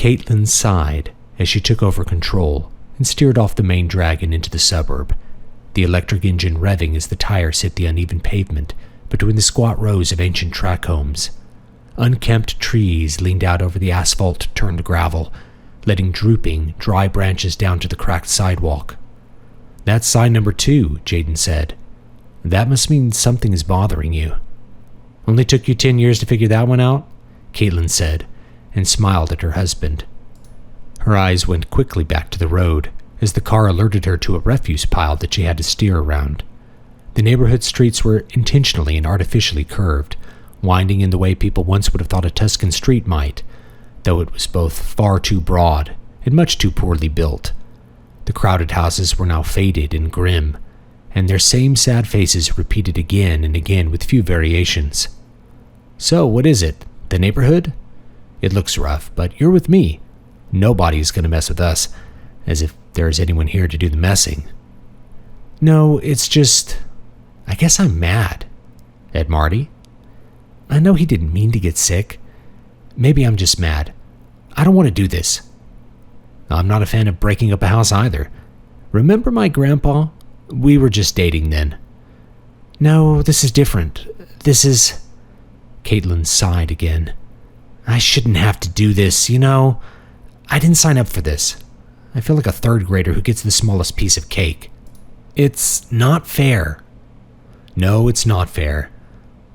Caitlin sighed as she took over control and steered off the main dragon into the suburb, the electric engine revving as the tires hit the uneven pavement between the squat rows of ancient track homes. Unkempt trees leaned out over the asphalt-turned gravel, letting drooping, dry branches down to the cracked sidewalk. "That's sign number 2, Jaden said. "That must mean something is bothering you." "Only took you 10 years to figure that one out?" Caitlin said, and smiled at her husband. Her eyes went quickly back to the road as the car alerted her to a refuse pile that she had to steer around. The neighborhood streets were intentionally and artificially curved, winding in the way people once would have thought a Tuscan street might, though it was both far too broad and much too poorly built. The crowded houses were now faded and grim, and their same sad faces repeated again and again with few variations. "So, what is it? The neighborhood? It looks rough, but you're with me. Nobody's going to mess with us, as if there's anyone here to do the messing." "No, it's just... I guess I'm mad." "At Marty?" "I know he didn't mean to get sick. Maybe I'm just mad. I don't want to do this." "I'm not a fan of breaking up a house either. Remember my grandpa? We were just dating then." "No, this is different. This is..." Caitlin sighed again. "I shouldn't have to do this, you know. I didn't sign up for this. I feel like a third grader who gets the smallest piece of cake. It's not fair." "No, it's not fair.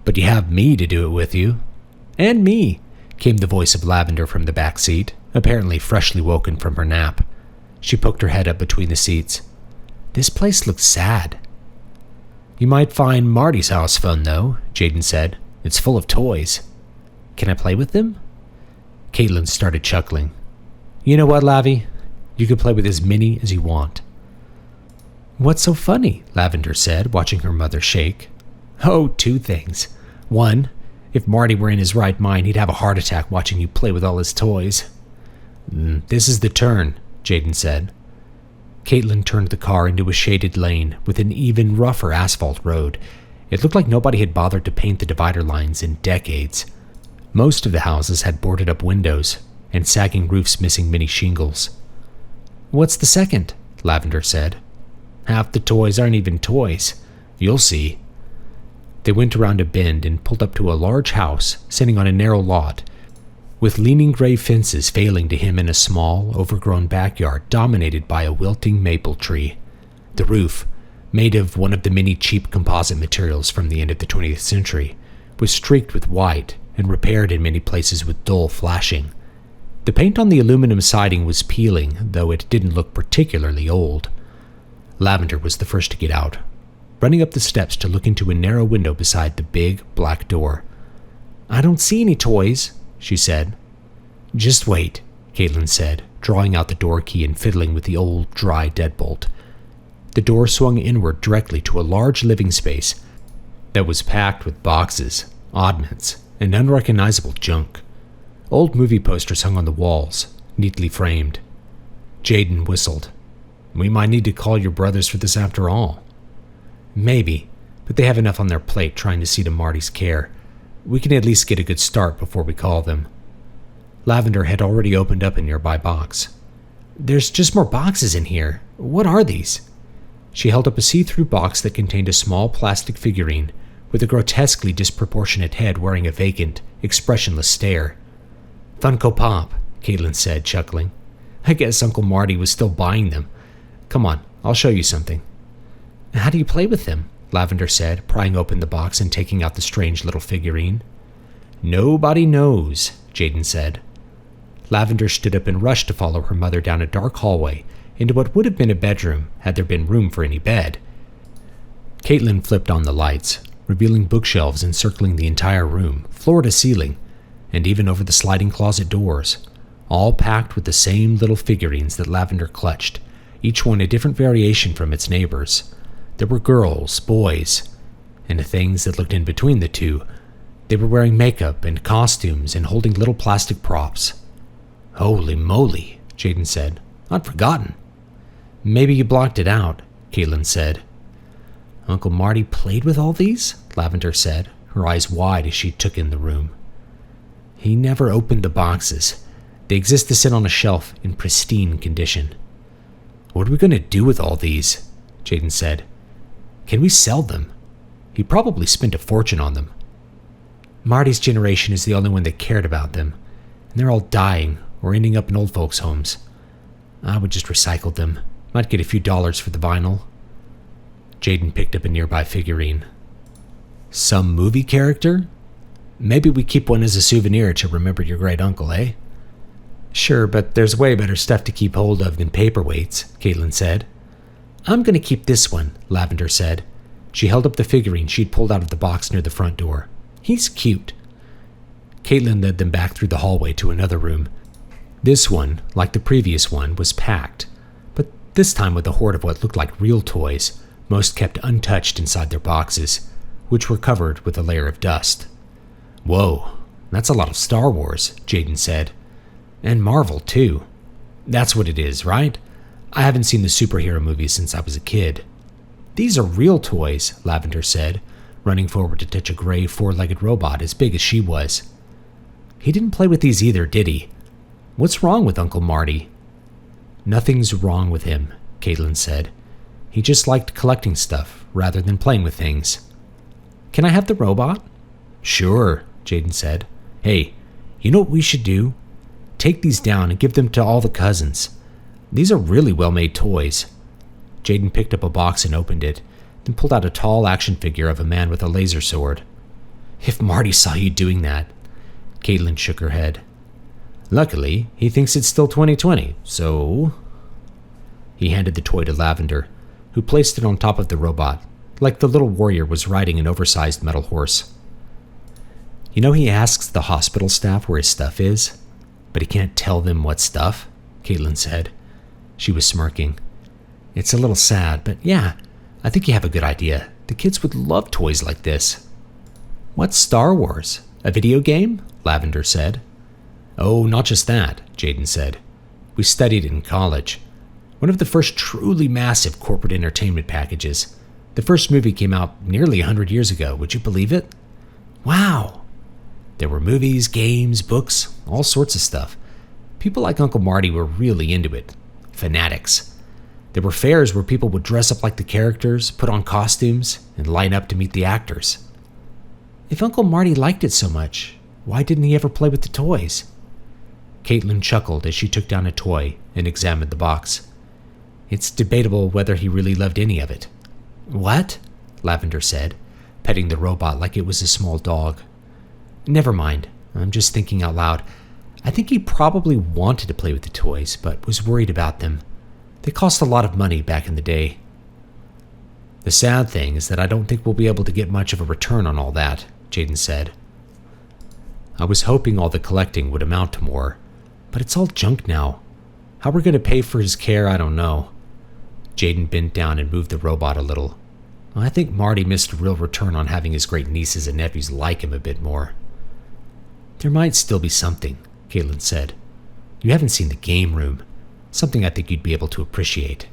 But you have me to do it with you." "And me," came the voice of Lavender from the back seat, apparently freshly woken from her nap. She poked her head up between the seats. "This place looks sad." "You might find Marty's house fun, though," Jaden said. "It's full of toys." "Can I play with them?" Caitlin started chuckling. "You know what, Lavi? You can play with as many as you want." "What's so funny?" Lavender said, watching her mother shake. "Oh, 2 things. 1, if Marty were in his right mind, he'd have a heart attack watching you play with all his toys." "This is the turn," Jaden said. Caitlin turned the car into a shaded lane with an even rougher asphalt road. It looked like nobody had bothered to paint the divider lines in decades. Most of the houses had boarded-up windows and sagging roofs missing many shingles. "What's the second?" Lavender said. "Half the toys aren't even toys. You'll see." They went around a bend and pulled up to a large house sitting on a narrow lot, with leaning gray fences failing to hem in a small, overgrown backyard dominated by a wilting maple tree. The roof, made of one of the many cheap composite materials from the end of the 20th century, was streaked with white and repaired in many places with dull flashing. The paint on the aluminum siding was peeling, though it didn't look particularly old. Lavender was the first to get out, running up the steps to look into a narrow window beside the big, black door. "I don't see any toys," she said. "Just wait," Caitlin said, drawing out the door key and fiddling with the old, dry deadbolt. The door swung inward directly to a large living space that was packed with boxes, oddments, and unrecognizable junk. Old movie posters hung on the walls, neatly framed. Jaden whistled. "We might need to call your brothers for this after all." "Maybe, but they have enough on their plate trying to see to Marty's care. We can at least get a good start before we call them." Lavender had already opened up a nearby box. "There's just more boxes in here. What are these?" She held up a see-through box that contained a small plastic figurine with a grotesquely disproportionate head wearing a vacant, expressionless stare. "Funko Pop," Caitlin said, chuckling. "I guess Uncle Marty was still buying them. Come on, I'll show you something." "How do you play with them?" Lavender said, prying open the box and taking out the strange little figurine. "Nobody knows," Jaden said. Lavender stood up and rushed to follow her mother down a dark hallway into what would have been a bedroom had there been room for any bed. Caitlin flipped on the lights, revealing bookshelves encircling the entire room, floor to ceiling, and even over the sliding closet doors, all packed with the same little figurines that Lavender clutched, each one a different variation from its neighbors. There were girls, boys, and things that looked in between the two. They were wearing makeup and costumes and holding little plastic props. "Holy moly," Jaden said. "I'd forgotten." "Maybe you blocked it out," Caitlin said. "Uncle Marty played with all these?" Lavender said, her eyes wide as she took in the room. "He never opened the boxes. They exist to sit on a shelf in pristine condition. What are we going to do with all these? Jaden said. Can we sell them? He probably spent a fortune on them. Marty's generation is the only one that cared about them, and they're all dying or ending up in old folks' homes. I would just recycle them. Might get a few dollars for the vinyl. Jaden picked up a nearby figurine. Some movie character? Maybe we keep one as a souvenir to remember your great uncle, eh? Sure, but there's way better stuff to keep hold of than paperweights, Caitlin said. I'm going to keep this one, Lavender said. She held up the figurine she'd pulled out of the box near the front door. He's cute. Caitlin led them back through the hallway to another room. This one, like the previous one, was packed, but this time with a horde of what looked like real toys, most kept untouched inside their boxes, which were covered with a layer of dust. Whoa, that's a lot of Star Wars, Jaden said. And Marvel, too. That's what it is, right? I haven't seen the superhero movies since I was a kid. These are real toys, Lavender said, running forward to touch a gray four-legged robot as big as she was. He didn't play with these either, did he? What's wrong with Uncle Marty? Nothing's wrong with him, Caitlin said. He just liked collecting stuff rather than playing with things. Can I have the robot? Sure, Jaden said. Hey, you know what we should do? Take these down and give them to all the cousins. These are really well-made toys. Jaden picked up a box and opened it, then pulled out a tall action figure of a man with a laser sword. If Marty saw you doing that. Caitlin shook her head. Luckily, he thinks it's still 2020, so... He handed the toy to Lavender, who placed it on top of the robot, like the little warrior was riding an oversized metal horse. You know, he asks the hospital staff where his stuff is, but he can't tell them what stuff, Caitlin said. She was smirking. It's a little sad, but yeah, I think you have a good idea. The kids would love toys like this. What's Star Wars? A video game? Lavender said. Oh, not just that, Jaden said. We studied it in college. One of the first truly massive corporate entertainment packages. The first movie came out nearly 100 years ago. Would you believe it? Wow. There were movies, games, books, all sorts of stuff. People like Uncle Marty were really into it. Fanatics. There were fairs where people would dress up like the characters, put on costumes, and line up to meet the actors. If Uncle Marty liked it so much, why didn't he ever play with the toys? Caitlin chuckled as she took down a toy and examined the box. It's debatable whether he really loved any of it. What? Lavender said, petting the robot like it was a small dog. Never mind. I'm just thinking out loud. I think he probably wanted to play with the toys, but was worried about them. They cost a lot of money back in the day. The sad thing is that I don't think we'll be able to get much of a return on all that, Jaden said. I was hoping all the collecting would amount to more, but it's all junk now. How we're going to pay for his care, I don't know. Jaden bent down and moved the robot a little. I think Marty missed a real return on having his great nieces and nephews like him a bit more. There might still be something, Caitlin said. You haven't seen the game room. Something I think you'd be able to appreciate.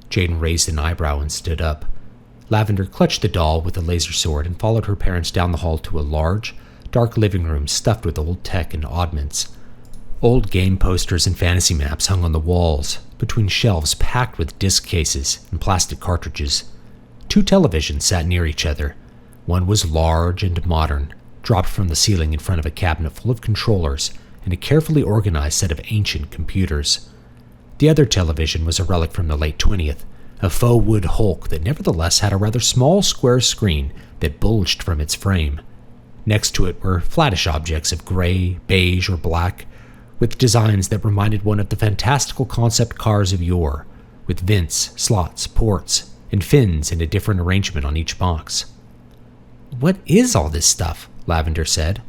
Jaden raised an eyebrow and stood up. Lavender clutched the doll with the laser sword and followed her parents down the hall to a large, dark living room stuffed with old tech and oddments. Old game posters and fantasy maps hung on the walls, between shelves packed with disc cases and plastic cartridges. 2 televisions sat near each other. One was large and modern, dropped from the ceiling in front of a cabinet full of controllers and a carefully organized set of ancient computers. The other television was a relic from the late 20th, a faux wood hulk that nevertheless had a rather small square screen that bulged from its frame. Next to it were flattish objects of gray, beige, or black, with designs that reminded one of the fantastical concept cars of yore, with vents, slots, ports, and fins in a different arrangement on each box. What is all this stuff? Lavender said.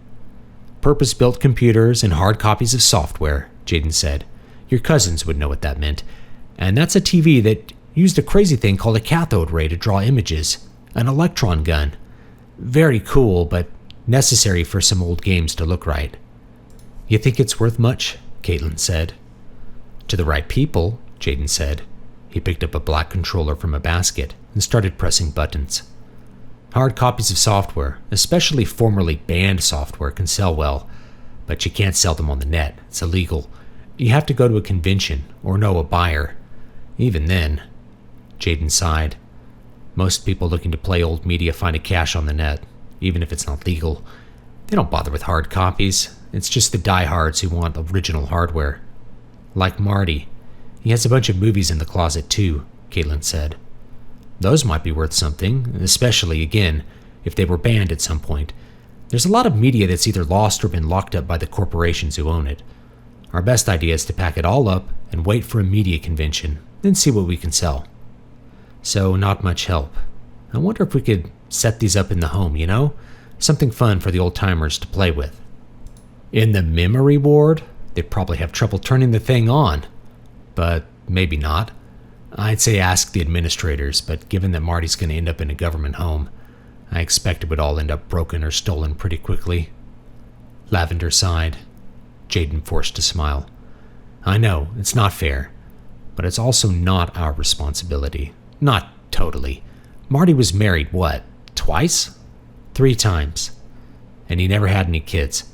Purpose-built computers and hard copies of software, Jaden said. Your cousins would know what that meant. And that's a TV that used a crazy thing called a cathode ray to draw images, an electron gun. Very cool, but necessary for some old games to look right. You think it's worth much? Caitlin said. To the right people, Jaden said. He picked up a black controller from a basket and started pressing buttons. Hard copies of software, especially formerly banned software, can sell well, but you can't sell them on the net. It's illegal. You have to go to a convention or know a buyer. Even then, Jaden sighed. Most people looking to play old media find a cache on the net, even if it's not legal. They don't bother with hard copies. It's just the diehards who want original hardware. Like Marty. He has a bunch of movies in the closet too, Caitlin said. Those might be worth something, especially, again, if they were banned at some point. There's a lot of media that's either lost or been locked up by the corporations who own it. Our best idea is to pack it all up and wait for a media convention, then see what we can sell. So, not much help. I wonder if we could set these up in the home, you know? Something fun for the old-timers to play with. In the memory ward? They'd probably have trouble turning the thing on. But maybe not. I'd say ask the administrators, but given that Marty's going to end up in a government home, I expect it would all end up broken or stolen pretty quickly. Lavender sighed. Jaden forced a smile. I know, it's not fair, but it's also not our responsibility. Not totally. Marty was married, what, twice? 3 times. And he never had any kids.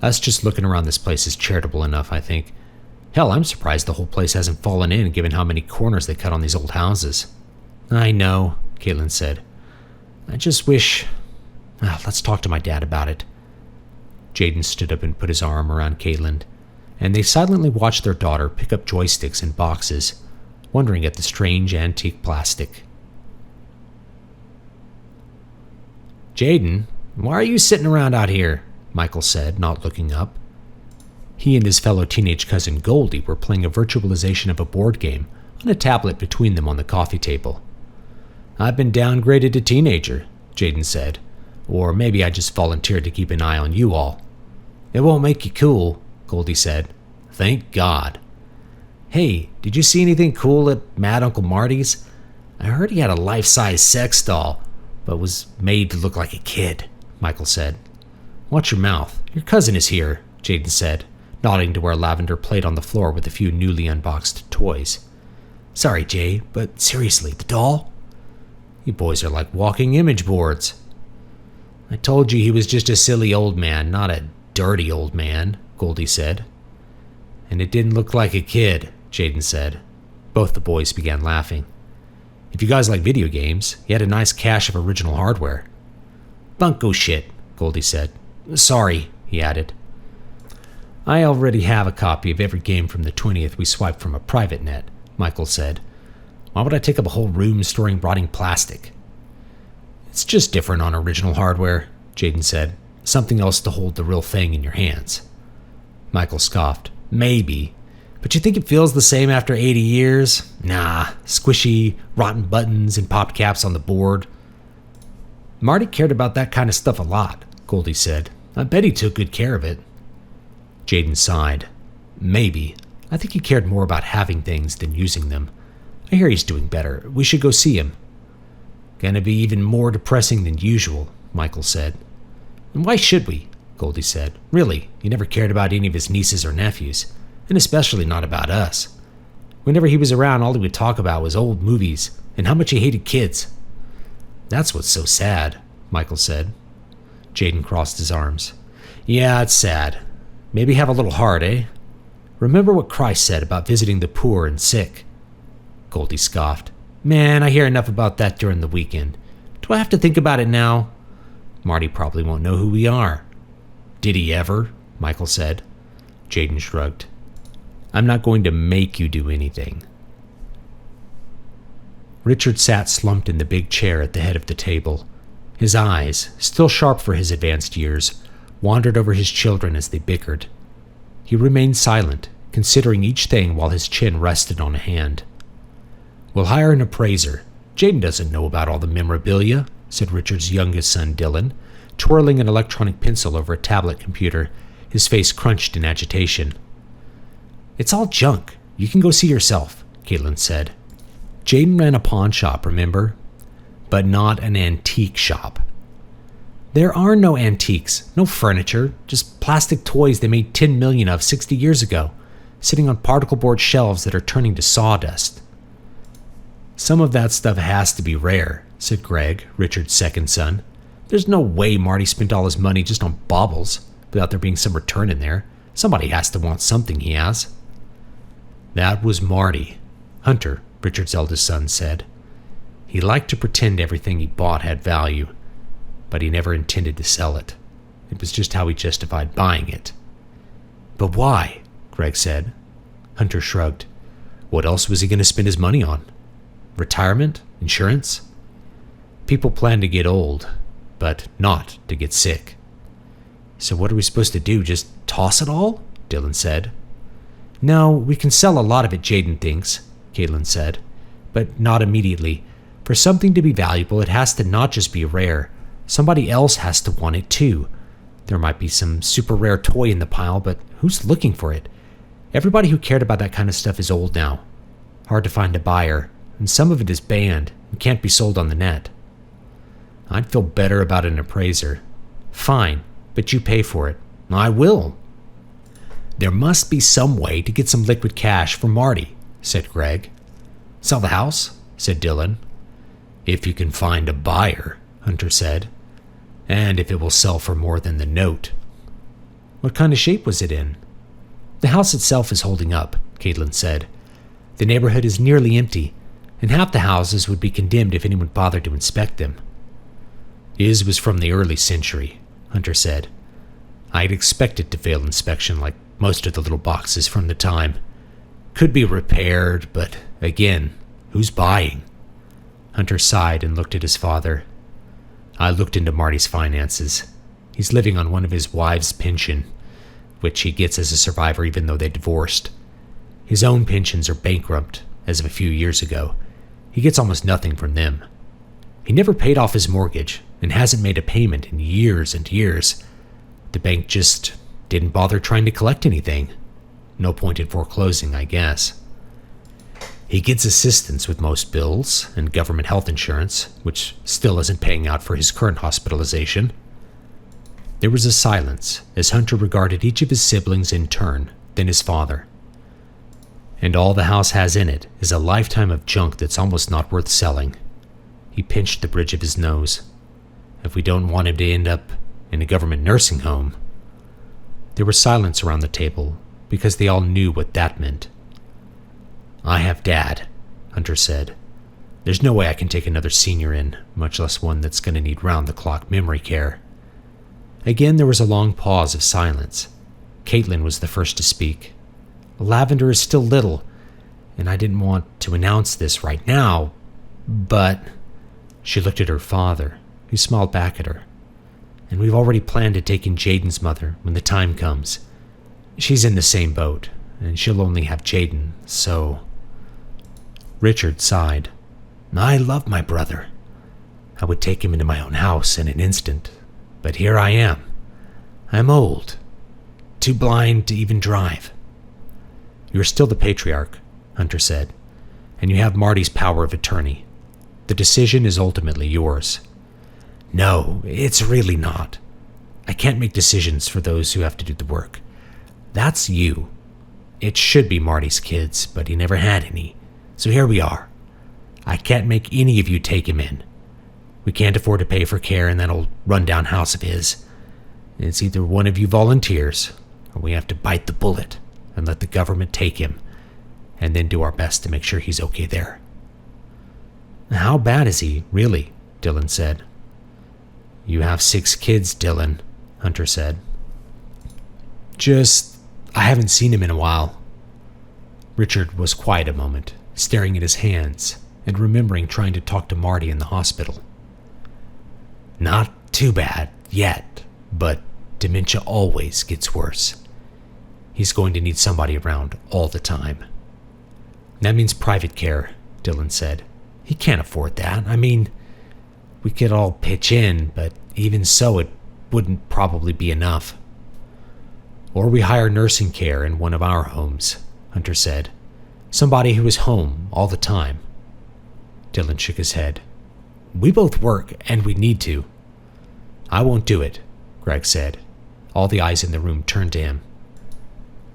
Us just looking around this place is charitable enough, I think. Hell, I'm surprised the whole place hasn't fallen in given how many corners they cut on these old houses. I know, Caitlin said. I just wish... let's talk to my dad about it. Jaden stood up and put his arm around Caitlin, and they silently watched their daughter pick up joysticks and boxes, wondering at the strange antique plastic. Jaden, why are you sitting around out here? Michael said, not looking up. He and his fellow teenage cousin Goldie were playing a virtualization of a board game on a tablet between them on the coffee table. I've been downgraded to teenager, Jaden said. Or maybe I just volunteered to keep an eye on you all. It won't make you cool, Goldie said. Thank God. Hey, did you see anything cool at Mad Uncle Marty's? I heard he had a life-size sex doll, but was made to look like a kid, Michael said. Watch your mouth. Your cousin is here, Jaden said, nodding to where Lavender played on the floor with a few newly unboxed toys. Sorry, Jay, but seriously, the doll? You boys are like walking image boards. I told you he was just a silly old man, not a dirty old man, Goldie said. And it didn't look like a kid, Jaden said. Both the boys began laughing. If you guys like video games, he had a nice cache of original hardware. Bunko shit, Goldie said. Sorry, he added. I already have a copy of every game from the 20th we swiped from a private net, Michael said. Why would I take up a whole room storing rotting plastic? It's just different on original hardware, Jaden said. Something else to hold the real thing in your hands. Michael scoffed. Maybe. But you think it feels the same after 80 years? Nah, squishy, rotten buttons and popped caps on the board. Marty cared about that kind of stuff a lot, Goldie said. I bet he took good care of it. Jaden sighed. Maybe. I think he cared more about having things than using them. I hear he's doing better. We should go see him. Gonna be even more depressing than usual, Michael said. And why should we? Goldie said. Really, he never cared about any of his nieces or nephews, and especially not about us. Whenever he was around, all he would talk about was old movies and how much he hated kids. That's what's so sad, Michael said. Jaden crossed his arms. Yeah, it's sad. Maybe have a little heart, eh? Remember what Christ said about visiting the poor and sick. Goldie scoffed. Man, I hear enough about that during the weekend. Do I have to think about it now? Marty probably won't know who we are. Did he ever? Michael said. Jaden shrugged. I'm not going to make you do anything. Richard sat slumped in the big chair at the head of the table. His eyes, still sharp for his advanced years, wandered over his children as they bickered. He remained silent, considering each thing while his chin rested on a hand. We'll hire an appraiser. Jaden doesn't know about all the memorabilia, said Richard's youngest son, Dylan, twirling an electronic pencil over a tablet computer, his face crunched in agitation. It's all junk. You can go see yourself, Caitlin said. Jaden ran a pawn shop, remember? But not an antique shop. There are no antiques, no furniture, just plastic toys they made 10 million of 60 years ago, sitting on particle board shelves that are turning to sawdust. Some of that stuff has to be rare, said Greg, Richard's second son. There's no way Marty spent all his money just on baubles. without there being some return in there. Somebody has to want something he has. That was Marty, Hunter, Richard's eldest son, said. He liked to pretend everything he bought had value, but he never intended to sell it. It was just how he justified buying it. But why? Greg said. Hunter shrugged. What else was he going to spend his money on? Retirement? Insurance? People plan to get old, but not to get sick. So what are we supposed to do, just toss it all? Dylan said. No, we can sell a lot of it, Jaden thinks, Caitlin said. But not immediately. For something to be valuable, it has to not just be rare. Somebody else has to want it too. There might be some super rare toy in the pile, but who's looking for it? Everybody who cared about that kind of stuff is old now. Hard to find a buyer, and some of it is banned and can't be sold on the net. I'd feel better about an appraiser. Fine, but you pay for it. I will. There must be some way to get some liquid cash for Marty, said Greg. Sell the house, said Dylan. If you can find a buyer, Hunter said. And if it will sell for more than the note. What kind of shape was it in? The house itself is holding up, Caitlin said. The neighborhood is nearly empty, and half the houses would be condemned if anyone bothered to inspect them. His was from the early century, Hunter said. I'd expect it to fail inspection like most of the little boxes from the time. Could be repaired, but again, who's buying? Hunter sighed and looked at his father. I looked into Marty's finances. He's living on one of his wife's pension, which he gets as a survivor even though they divorced. His own pensions are bankrupt as of a few years ago. He gets almost nothing from them. He never paid off his mortgage and hasn't made a payment in years and years. The bank just didn't bother trying to collect anything. No point in foreclosing, I guess. He gets assistance with most bills and government health insurance, which still isn't paying out for his current hospitalization. There was a silence as Hunter regarded each of his siblings in turn, then his father. And all the house has in it is a lifetime of junk that's almost not worth selling. He pinched the bridge of his nose. If we don't want him to end up in a government nursing home. There was silence around the table because they all knew what that meant. I have Dad, Hunter said. There's no way I can take another senior in, much less one that's going to need round-the-clock memory care. Again, there was a long pause of silence. Caitlin was the first to speak. Lavender is still little, and I didn't want to announce this right now, but... She looked at her father, who smiled back at her. And we've already planned to take in Jaden's mother when the time comes. She's in the same boat, and she'll only have Jaden, so... Richard sighed. I love my brother. I would take him into my own house in an instant, but here I am. I'm old, too blind to even drive. You're still the patriarch, Hunter said, and you have Marty's power of attorney. The decision is ultimately yours. No, it's really not. I can't make decisions for those who have to do the work. That's you. It should be Marty's kids, but he never had any. So here we are. I can't make any of you take him in. We can't afford to pay for care in that old run-down house of his. It's either one of you volunteers, or we have to bite the bullet and let the government take him, and then do our best to make sure he's okay there. How bad is he, really? Dylan said. You have 6 kids, Dylan, Hunter said. I haven't seen him in a while. Richard was quiet a moment, staring at his hands and remembering trying to talk to Marty in the hospital. Not too bad yet, but dementia always gets worse. He's going to need somebody around all the time. That means private care, Dylan said. He can't afford that. I mean, we could all pitch in, but even so, it wouldn't probably be enough. Or we hire nursing care in one of our homes, Hunter said. Somebody who is home all the time. Dylan shook his head. We both work, and we need to. I won't do it, Greg said. All the eyes in the room turned to him.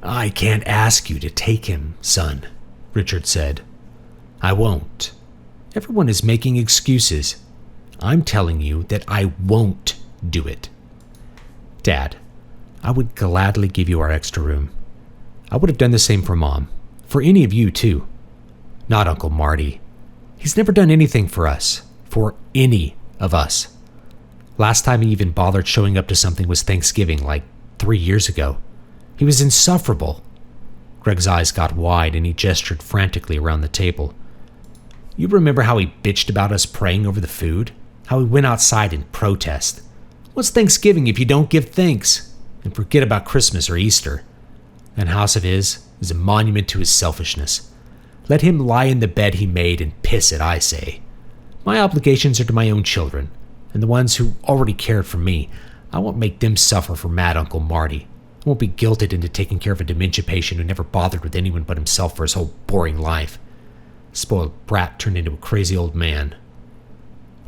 I can't ask you to take him, son, Richard said. I won't. Everyone is making excuses. I'm telling you that I won't do it. Dad, I would gladly give you our extra room. I would have done the same for Mom. For any of you, too. Not Uncle Marty. He's never done anything for us. For any of us. Last time he even bothered showing up to something was Thanksgiving, like 3 years ago. He was insufferable. Greg's eyes got wide and he gestured frantically around the table. You remember how he bitched about us praying over the food? How he went outside in protest? What's Thanksgiving if you don't give thanks? And forget about Christmas or Easter. That house of his is a monument to his selfishness. Let him lie in the bed he made and piss it, I say. My obligations are to my own children, and the ones who already cared for me. I won't make them suffer for mad Uncle Marty. I won't be guilted into taking care of a dementia patient who never bothered with anyone but himself for his whole boring life. Spoiled brat turned into a crazy old man.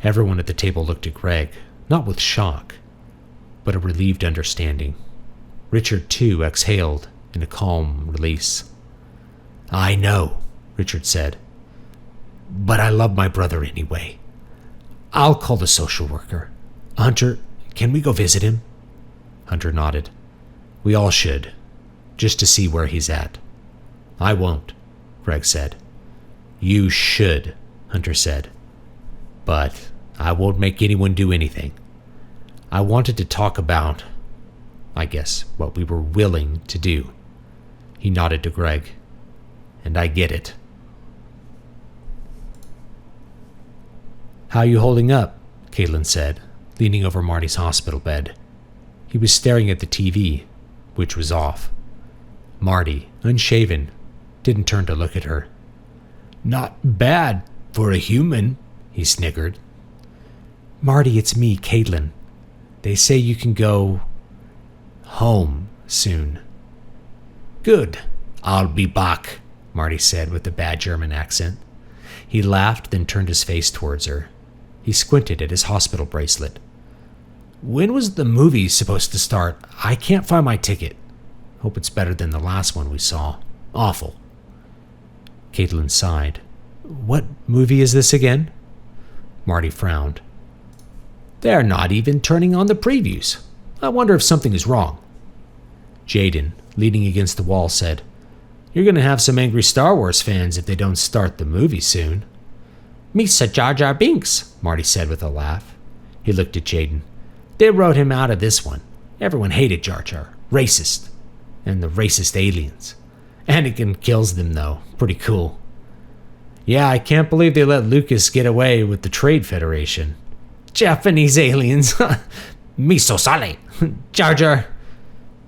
Everyone at the table looked at Greg, not with shock, but a relieved understanding. Richard, too, exhaled in a calm release. I know, Richard said, but I love my brother anyway. I'll call the social worker. Hunter, can we go visit him? Hunter nodded. We all should, just to see where he's at. I won't, Greg said. You should, Hunter said. But I won't make anyone do anything. I wanted to talk about, I guess, what we were willing to do. He nodded to Greg. And I get it. How you holding up? Caitlin said, leaning over Marty's hospital bed. He was staring at the TV, which was off. Marty, unshaven, didn't turn to look at her. Not bad for a human, he sniggered. Marty, it's me, Caitlin. They say you can go home soon. Good. I'll be back, Marty said with a bad German accent. He laughed, then turned his face towards her. He squinted at his hospital bracelet. When was the movie supposed to start? I can't find my ticket. Hope it's better than the last one we saw. Awful. Caitlin sighed. What movie is this again? Marty frowned. They're not even turning on the previews. I wonder if something is wrong. Jaden, leaning against the wall, said, You're going to have some angry Star Wars fans if they don't start the movie soon. Misa Jar Jar Binks, Marty said with a laugh. He looked at Jaden. They wrote him out of this one. Everyone hated Jar Jar. Racist. And the racist aliens. Anakin kills them, though. Pretty cool. Yeah, I can't believe they let Lucas get away with the Trade Federation. Japanese aliens. Miso sale. Jar Jar.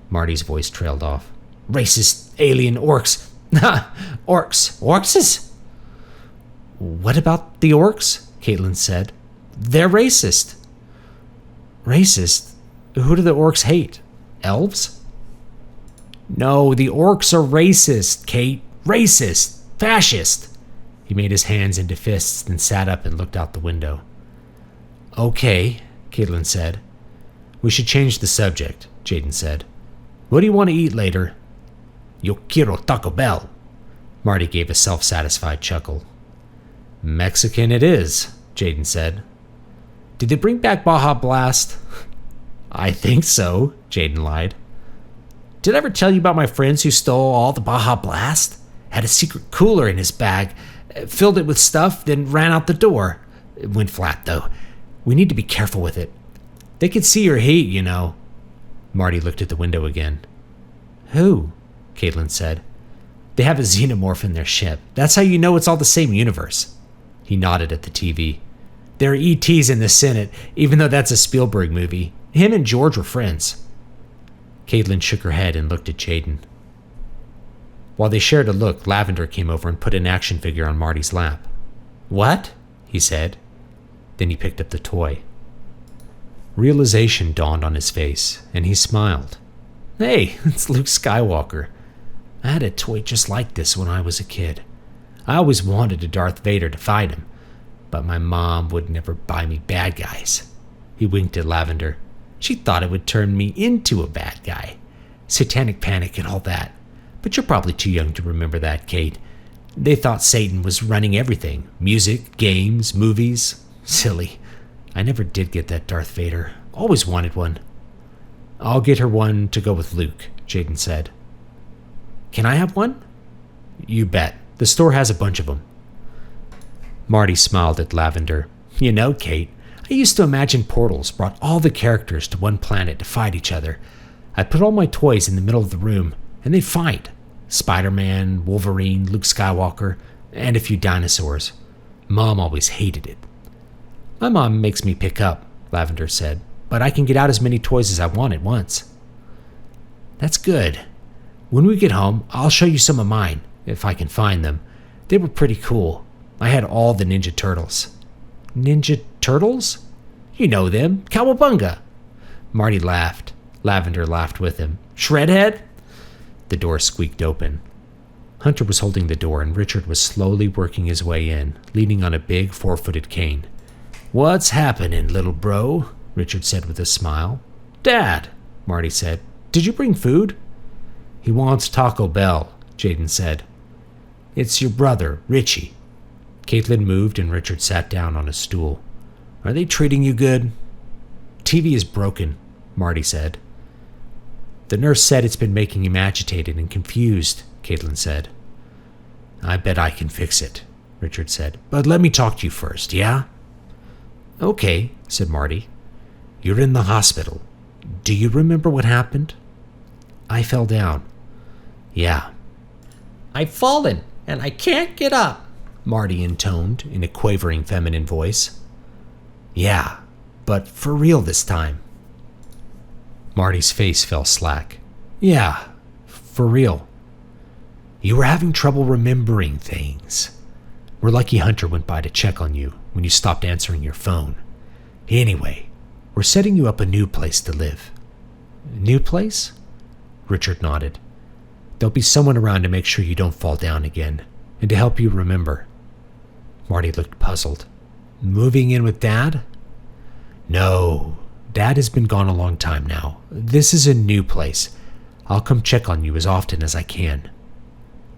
Marty's voice trailed off. Racist alien orcs. Orcs. Orcs? What about the orcs? Caitlin said. They're racist. Racist? Who do the orcs hate? Elves? No, the orcs are racist, Kate. Racist. Fascist. He made his hands into fists, then sat up and looked out the window. Okay, Caitlin said. We should change the subject, Jaden said. What do you want to eat later? Yo quiero Taco Bell. Marty gave a self-satisfied chuckle. Mexican it is, Jaden said. Did they bring back Baja Blast? I think so, Jaden lied. Did I ever tell you about my friends who stole all the Baja Blast? Had a secret cooler in his bag, filled it with stuff, then ran out the door. It went flat, though. We need to be careful with it. They could see your heat, you know. Marty looked at the window again. Who? Caitlin said. They have a xenomorph in their ship. That's how you know it's all the same universe. He nodded at the TV. There are ETs in the Senate, even though that's a Spielberg movie. Him and George were friends. Caitlin shook her head and looked at Jaden. While they shared a look, Lavender came over and put an action figure on Marty's lap. What? He said. Then he picked up the toy. Realization dawned on his face, and he smiled. Hey, it's Luke Skywalker. I had a toy just like this when I was a kid. I always wanted a Darth Vader to fight him, but my mom would never buy me bad guys. He winked at Lavender. She thought it would turn me into a bad guy. Satanic panic and all that. But you're probably too young to remember that, Kate. They thought Satan was running everything. Music, games, movies. Silly. I never did get that Darth Vader. Always wanted one. I'll get her one to go with Luke, Jaden said. Can I have one? You bet. The store has a bunch of them. Marty smiled at Lavender. You know, Kate, I used to imagine portals brought all the characters to one planet to fight each other. I'd put all my toys in the middle of the room, and they'd fight. Spider-Man, Wolverine, Luke Skywalker, and a few dinosaurs. Mom always hated it. My mom makes me pick up, Lavender said, but I can get out as many toys as I want at once. That's good. When we get home, I'll show you some of mine, if I can find them. They were pretty cool. I had all the Ninja Turtles. Ninja Turtles? You know them, Cowabunga. Marty laughed. Lavender laughed with him. Shredhead? The door squeaked open. Hunter was holding the door, and Richard was slowly working his way in, leaning on a big 4-footed cane. What's happening, little bro? Richard said with a smile. Dad, Marty said. Did you bring food? He wants Taco Bell, Jaden said. It's your brother, Richie. Caitlin moved and Richard sat down on a stool. Are they treating you good? TV is broken, Marty said. The nurse said it's been making him agitated and confused, Caitlin said. I bet I can fix it, Richard said. But let me talk to you first, yeah? Okay, said Marty. You're in the hospital. Do you remember what happened? I fell down. Yeah. I've fallen, and I can't get up, Marty intoned in a quavering feminine voice. Yeah, but for real this time. Marty's face fell slack. Yeah, for real. You were having trouble remembering things. We're lucky Hunter went by to check on you when you stopped answering your phone. Anyway, we're setting you up a new place to live. New place? Richard nodded. There'll be someone around to make sure you don't fall down again, and to help you remember. Marty looked puzzled. Moving in with Dad? No, Dad has been gone a long time now. This is a new place. I'll come check on you as often as I can.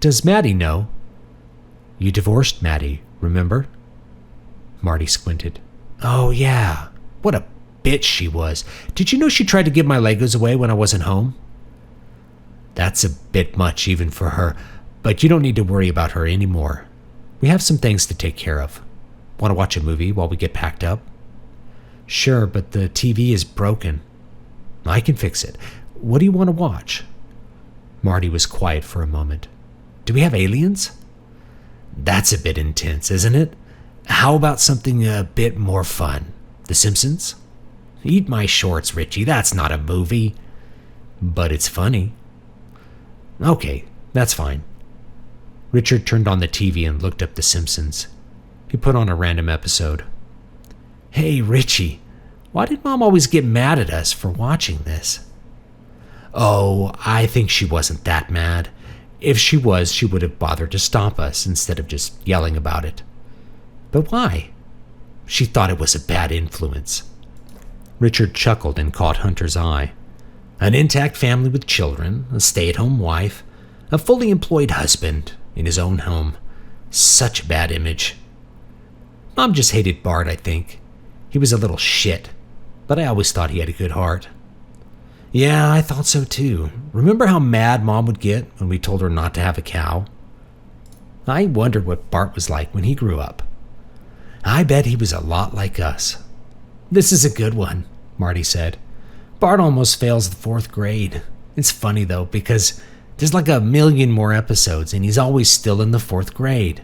Does Maddie know? You divorced Maddie, remember? Marty squinted. Oh, yeah. What a bitch she was. Did you know she tried to give my Legos away when I wasn't home? That's a bit much even for her, but you don't need to worry about her anymore. We have some things to take care of. Want to watch a movie while we get packed up? Sure, but the TV is broken. I can fix it. What do you want to watch? Marty was quiet for a moment. Do we have aliens? That's a bit intense, isn't it? How about something a bit more fun? The Simpsons? Eat my shorts, Richie. That's not a movie. But it's funny. Okay, that's fine. Richard turned on the TV and looked up The Simpsons. He put on a random episode. Hey, Richie, why did Mom always get mad at us for watching this? Oh, I think she wasn't that mad. If she was, she would have bothered to stop us instead of just yelling about it. But why? She thought it was a bad influence. Richard chuckled and caught Hunter's eye. An intact family with children, a stay-at-home wife, a fully employed husband in his own home. Such a bad image. Mom just hated Bart, I think. He was a little shit, but I always thought he had a good heart. Yeah, I thought so too. Remember how mad Mom would get when we told her not to have a cow? I wondered what Bart was like when he grew up. I bet he was a lot like us. This is a good one, Marty said. Bart almost fails the 4th grade. It's funny though, because there's like 1 million more episodes and he's always still in the 4th grade.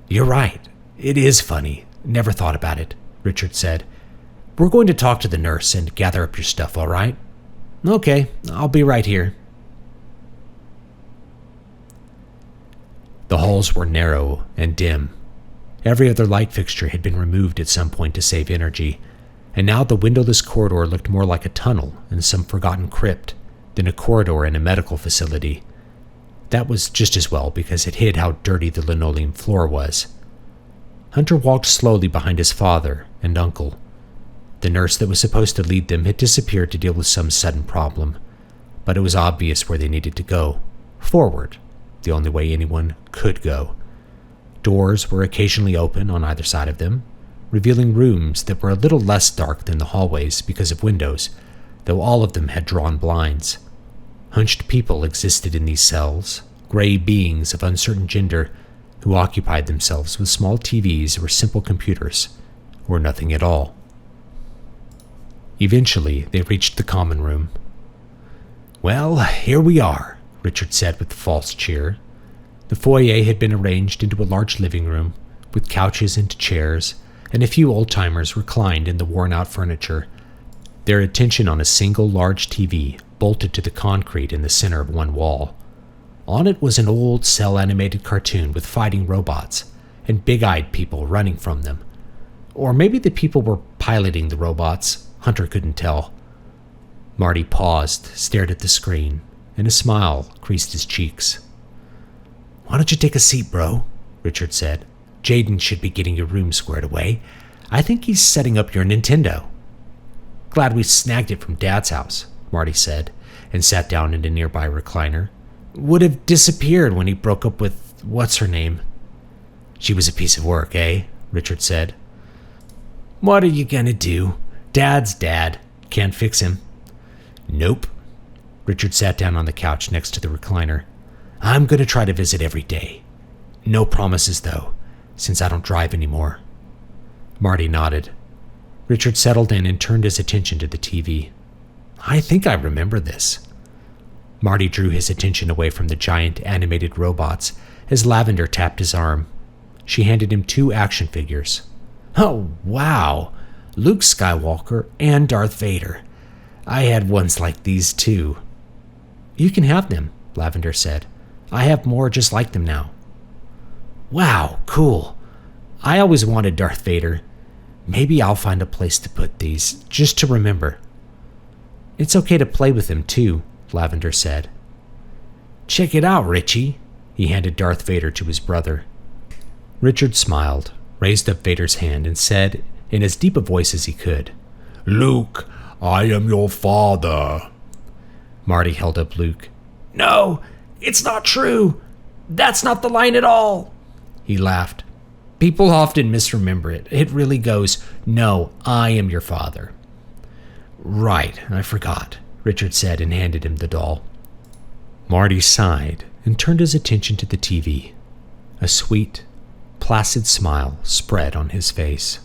You're right. It is funny. Never thought about it, Richard said. We're going to talk to the nurse and gather up your stuff, all right? Okay, I'll be right here. The halls were narrow and dim. Every other light fixture had been removed at some point to save energy, and now the windowless corridor looked more like a tunnel in some forgotten crypt than a corridor in a medical facility. That was just as well because it hid how dirty the linoleum floor was. Hunter walked slowly behind his father and uncle. The nurse that was supposed to lead them had disappeared to deal with some sudden problem, but it was obvious where they needed to go. Forward, the only way anyone could go. Doors were occasionally open on either side of them, revealing rooms that were a little less dark than the hallways because of windows, though all of them had drawn blinds. Hunched people existed in these cells, gray beings of uncertain gender who occupied themselves with small TVs or simple computers, or nothing at all. Eventually, they reached the common room. "Well, here we are," Richard said with false cheer. The foyer had been arranged into a large living room, with couches and chairs, and a few old-timers reclined in the worn-out furniture, their attention on a single large TV bolted to the concrete in the center of one wall. On it was an old cel-animated cartoon with fighting robots and big-eyed people running from them. Or maybe the people were piloting the robots. Hunter couldn't tell. Marty paused, stared at the screen, and a smile creased his cheeks. "Why don't you take a seat, bro?" Richard said. "Jaden should be getting your room squared away. I think he's setting up your Nintendo." "Glad we snagged it from Dad's house," Marty said, and sat down in a nearby recliner. "Would have disappeared when he broke up with what's-her-name." "She was a piece of work, eh?" Richard said. "What are you gonna do? Dad's dad. Can't fix him." "Nope." Richard sat down on the couch next to the recliner. "I'm gonna try to visit every day. No promises, though, since I don't drive anymore." Marty nodded. Richard settled in and turned his attention to the TV. "I think I remember this." Marty drew his attention away from the giant animated robots as Lavender tapped his arm. She handed him 2 action figures. "Oh, wow! Luke Skywalker and Darth Vader. I had ones like these too." "You can have them," Lavender said. "I have more just like them now." "Wow, cool. I always wanted Darth Vader. Maybe I'll find a place to put these, just to remember." "It's okay to play with them too," Lavender said. "Check it out, Richie." He handed Darth Vader to his brother. Richard smiled, raised up Vader's hand, and said, in as deep a voice as he could, "Luke, I am your father." Marty held up Luke. "No, it's not true. That's not the line at all." He laughed. "People often misremember it. It really goes, 'No, I am your father.'" "Right, I forgot," Richard said and handed him the doll. Marty sighed and turned his attention to the TV. A sweet, placid smile spread on his face.